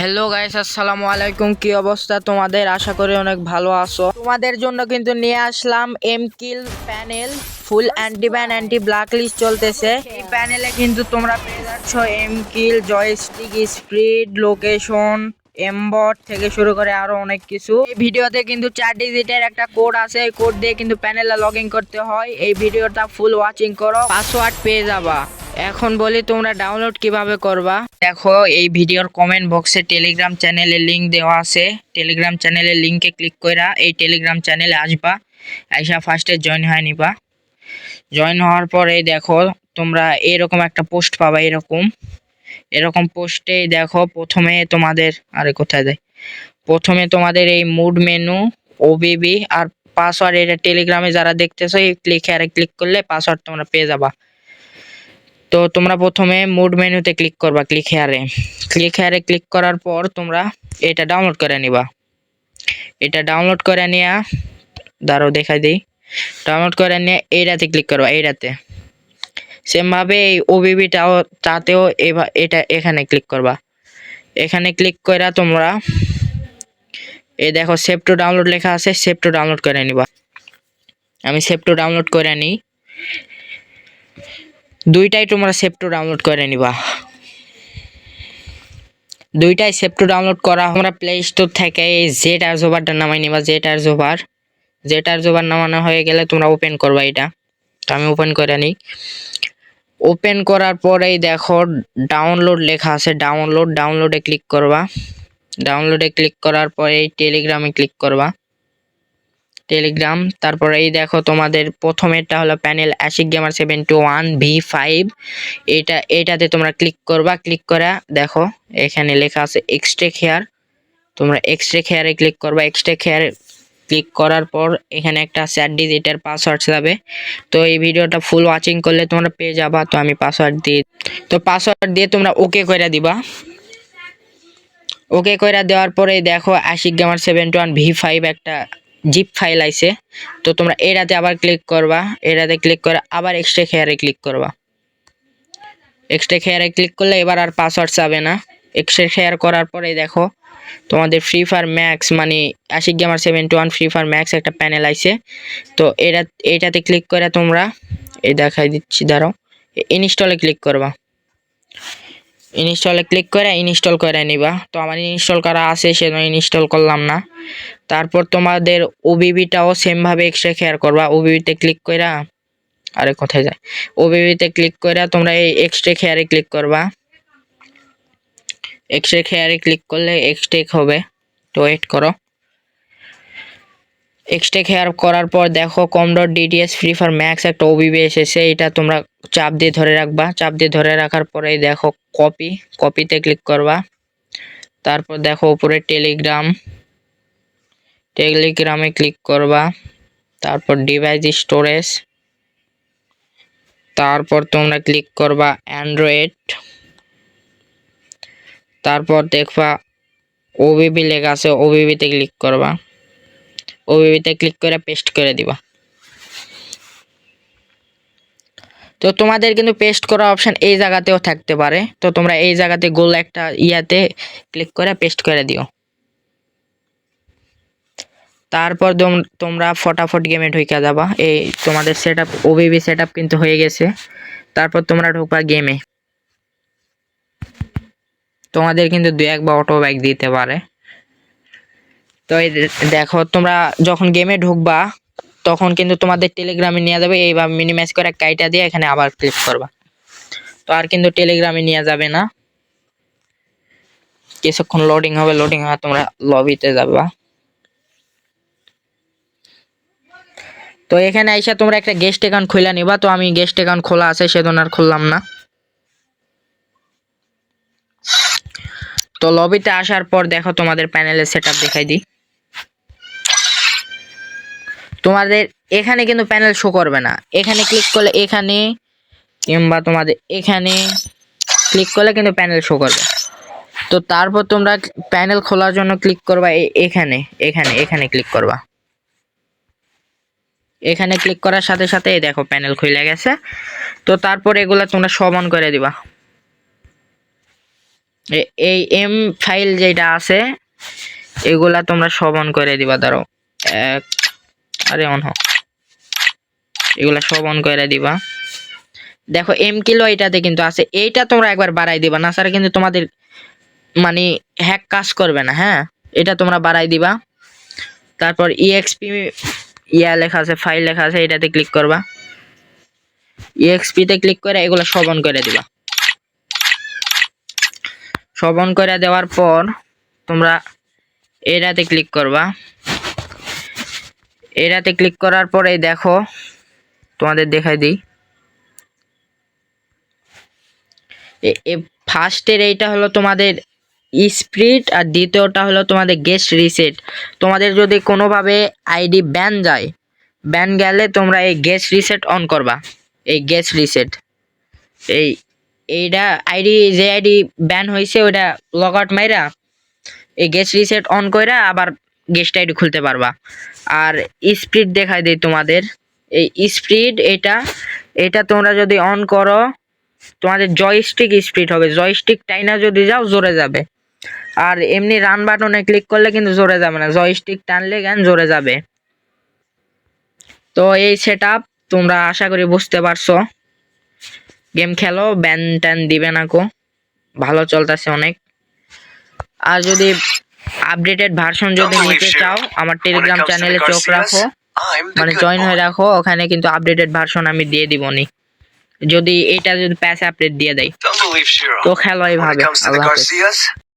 Hello guys, আসসালামু আলাইকুম। কি অবস্থা তোমাদের? আশা করি অনেক ভালো আছো। তোমাদের জন্য কিন্তু নিয়ে আসলাম aim kill panel. Full anti ban anti black list চলতেছে। এই প্যানেলে কিন্তু তোমরা পেয়ে যাচ্ছ aim kill, joystick, speed, location, aimbot থেকে শুরু করে আরো অনেক কিছু। এই ভিডিওতে কিন্তু 4 ডিজিটের একটা কোড আছে। এই কোড দিয়ে কিন্তু প্যানেলে লগ ইন করতে হয়। এই ভিডিওটা ফুল ওয়াচিং করো, পাসওয়ার্ড পেয়ে যাবা। এখন বলি তোমরা ডাউনলোড কিভাবে করবা। দেখো, এই ভিডিওর কমেন্ট বক্সে টেলিগ্রাম চ্যানেলের লিংক দেওয়া আছে। টেলিগ্রাম চ্যানেলের লিংকে ক্লিক কইরা এই টেলিগ্রাম চ্যানেলে আসবা। আইসা ফার্স্টে জয়েন হয়ে নিবা। জয়েন হওয়ার পরে দেখো তোমরা এরকম একটা পোস্ট পাবা। এরকম পোস্টে দেখো প্রথমে তোমাদের কোথায় যায়, প্রথমে তোমাদের এই মুড মেনু, ওবিবি আর পাসওয়ার্ড, এটা টেলিগ্রামে যারা দেখতেছো এই ক্লিক করলে পাসওয়ার্ড তোমরা পেয়ে যাবা। তো তোমরা প্রথমে মুড মেনুতে ক্লিক করবা, ক্লিক হেয়ারে ক্লিক করার পর তোমরা এটা ডাউনলোড করে নিবা। এটা ডাউনলোড করে নিয়ে দাঁড়াও দেখাই দিই। ডাউনলোড করে নিয়ে এইটাতে ক্লিক করবা। এইটাতে সেম ভাবে এই ওবিবিটাও তাতেও এটা এখানে ক্লিক করবা। এখানে ক্লিক কইরা তোমরা এই দেখো সেভ টু ডাউনলোড লেখা আছে, সেভ টু ডাউনলোড করে নিবা। আমি সেভ টু ডাউনলোড করে নিই। দুইটাই তোমরা সেভ টু ডাউনলোড করে নিবা। দুইটাই সেভ টু ডাউনলোড করা আমরা প্লে স্টোর থেকে এই জেটারজোভারটা নামাই নিবা। জেটারজোভার নামানো হয়ে গেলে তোমরা ওপেন করবা এটা। তো আমি ওপেন করে নিই। ওপেন করার পরেই দেখো ডাউনলোড লেখা আছে, ডাউনলোডে ক্লিক করবা। ডাউনলোডে ক্লিক করার পরে এই টেলিগ্রামে ক্লিক করবা। টেলিগ্রাম, তারপরে এই দেখো তোমাদের প্রথমেরটা হলো প্যানেল অ্যাশিক গেমার 71V5। এটাতে তোমরা ক্লিক করবা। ক্লিক করা দেখো এখানে লেখা আছে এক্সট্রেক হেয়ার। তোমরা এক্সট্রেক হেয়ারে ক্লিক করবা। এক্সট্রেক হেয়ারে ক্লিক করার পর এখানে একটা 4 ডিজিটের পাসওয়ার্ড যাবে। তো এই ভিডিওটা ফুল ওয়াচিং করলে তোমরা পেয়ে যাবা। তো আমি পাসওয়ার্ড দিয়ে তোমরা ওকে কইরা দিবা। ওকে কইরা দেওয়ার পরে দেখো আশিক গেমার 71V5 একটা জিপ ফাইল আইছে। তো তোমরা এটাতে আবার ক্লিক করবা। এটাতে ক্লিক করে আবার এক্সট্রেক হেয়ারে ক্লিক করবা। এক্সট্রেক হেয়ারে ক্লিক করলে এবার আর পাসওয়ার্ড চাবে না। এক্সট্রেক হেয়ার করার পরে দেখো তোমাদের ফ্রি ফায়ার ম্যাক্স মানে Ashik gamer 71 Free Fire Max একটা প্যানেল আইছে। তো এটাতে ক্লিক করে তোমরা এই দেখাই দিচ্ছি, দাঁড়াও, ইনস্টলে ক্লিক করবা। ইনস্টলে ক্লিক করে ইনস্টল করে নিবা। তো আমার ইনস্টল করা আছে সেজন্য ইনস্টল করলাম না। তারপর তোমাদের ওবিবিটাও সেম ভাবে এক্সট্রেক হেয়ার করবা। ওবিবিতে ক্লিক কইরা কোথায় যায়, ওবিবিতে ক্লিক কইরা তোমরা এই এক্সট্রেক হেয়ারে ক্লিক করবা। এক্সট্রেক হেয়ারে ক্লিক করলে এক্সট্রেক হবে। তো ওয়েট করো। এক্সট্রেক হেয়ার করার পর দেখো com.dts ফ্রি ফায়ার ম্যাক্স একটা ওবিবি এসেছে। এটা তোমরা চাপ দিয়ে ধরে রাখবা। চাপ দিয়ে ধরে রাখার পরে দেখো কপিতে ক্লিক করবা। তারপর দেখো উপরে টেলিগ্রামে ক্লিক করবা। তারপর ডিভাইস স্টোরেজ, তারপর তোমরা ক্লিক করবা অ্যান্ড্রয়েড। তারপর দেখবা ওবিবি লেখা আছে, ওবিবিতে ক্লিক করবা। ওবিবিতে ক্লিক করে পেস্ট করে দিবা। তো তোমাদের কিন্তু পেস্ট করা অপশন এই জায়গাতেও থাকতে পারে। তো তোমরা এই জায়গাতে গোল একটা ইয়াতে ক্লিক করে পেস্ট করে দিও। তারপর তোমরা ফটাফট গেমে ঢুকে যাবা। এই তোমাদের ওবিবি সেটআপ কিন্তু হয়ে গেছে। তারপর তোমরা ঢুকবা গেমে। তোমাদের কিন্তু 2-1 বা অটো ব্যাগ দিতে পারে। তো এই দেখো তোমরা যখন গেমে ঢুকবা তখন কিন্তু তোমাদের টেলিগ্রামে নিয়ে যাবে। এইভাবে মিনিমাইজ করে কাইটা দিয়ে এখানে আবার ক্লিক করবা। তো আর কিন্তু টেলিগ্রামে নিয়ে যাবে না। কিছুক্ষণ লোডিং হবে, তোমরা লবিতে যাবা। তো এখানে আইসা তোমরা একটা গেস্ট অ্যাকাউন্ট খুলে নিবা। তো আমি গেস্ট অ্যাকাউন্ট খোলা আছে সেজন্য আর খুললাম না। তো লবিতে আসার পর দেখো তোমাদের প্যানেলের সেটআপ দেখাই দিই। তোমাদের এখানে কিন্তু প্যানেল শো করবে না। এখানে ক্লিক করলে এখানে কিংবা তোমাদের এখানে ক্লিক করলে কিন্তু প্যানেল শো করবে। তো তারপর তোমরা প্যানেল খোলার জন্য ক্লিক করবা এখানে ক্লিক করবা। এখানে ক্লিক করার সাথে সাথে দেখো প্যানেল খুলে গেছে। তো তারপর এগুলা তোমরা সব অন করে দিবা। এই এম ফাইল যেটা আছে এগুলা তোমরা সব অন করে দিবা। ধরো আরে অন হ, এগুলা সব অন করে দিবা। দেখো এম কিলো এটাতে কিন্তু আছে, এইটা তোমরা একবার বাড়াই দিবা, না স্যার কিন্তু তোমাদের মানে হ্যাক কাজ করবে না। হ্যাঁ, এটা তোমরা বাড়াই দিবা। তারপর ইএক্সপি লেখা আছে, ফাইল লেখা আছে, এটাতে ক্লিক করবা। ইএক্সপি তে ক্লিক করে এগুলো সব অন করে দিবা। সব অন করে দেওয়ার পর তোমরা এটাতে ক্লিক করবা। এটাতে ক্লিক করার পরে দেখো তোমাদের দেখাই দিই, ফার্স্টের এইটা হলো তোমাদের স্প্রিট, আর দ্বিতীয়টা হলো তোমাদের গেস্ট রিসেট। তোমাদের যদি কোনোভাবে আইডি ব্যান যায়, ব্যান গেলে তোমরা এই গেস্ট রিসেট অন করবা। এই গেস্ট রিসেট এইটা আইডি, যে আইডি ব্যান হয়েছে ওইটা লগ আউট মাইরা এই গেস্ট রিসেট অন কইরা আবার গেস্ট আইডি খুলতে পারবা। আর স্পিড দেখাই দেই তোমাদের, এই স্পিড এটা তোমরা যদি অন করো তোমাদের জয়স্টিক স্পিড হবে, জয়স্টিক টাইনা যদি যাও জোরে যাবে। আর এমনি রান বাটনে ক্লিক করলে কিন্তু জোরে যাবে না, জয়স্টিক টানলে গান জোরে যাবে। তো এই সেটআপ তোমরা আশা করি বুঝতে পারছো। গেম খেলো, ব্যান ট্যান দিবে না কো, ভালো চলতেছে অনেক। আর যদি আপডেটেড ভার্সন যদি নিতে চাও আমার টেলিগ্রাম চ্যানেলে চোখ রাখো, মানে জয়েন হয়ে রাখো, ওখানে কিন্তু আপডেটেড ভার্সন আমি দিয়ে দিবনি, যদি এটা যদি প্যাচ আপডেট দিয়ে দেয়। তো খেলো এইভাবে। আল্লাহ হাফেজ।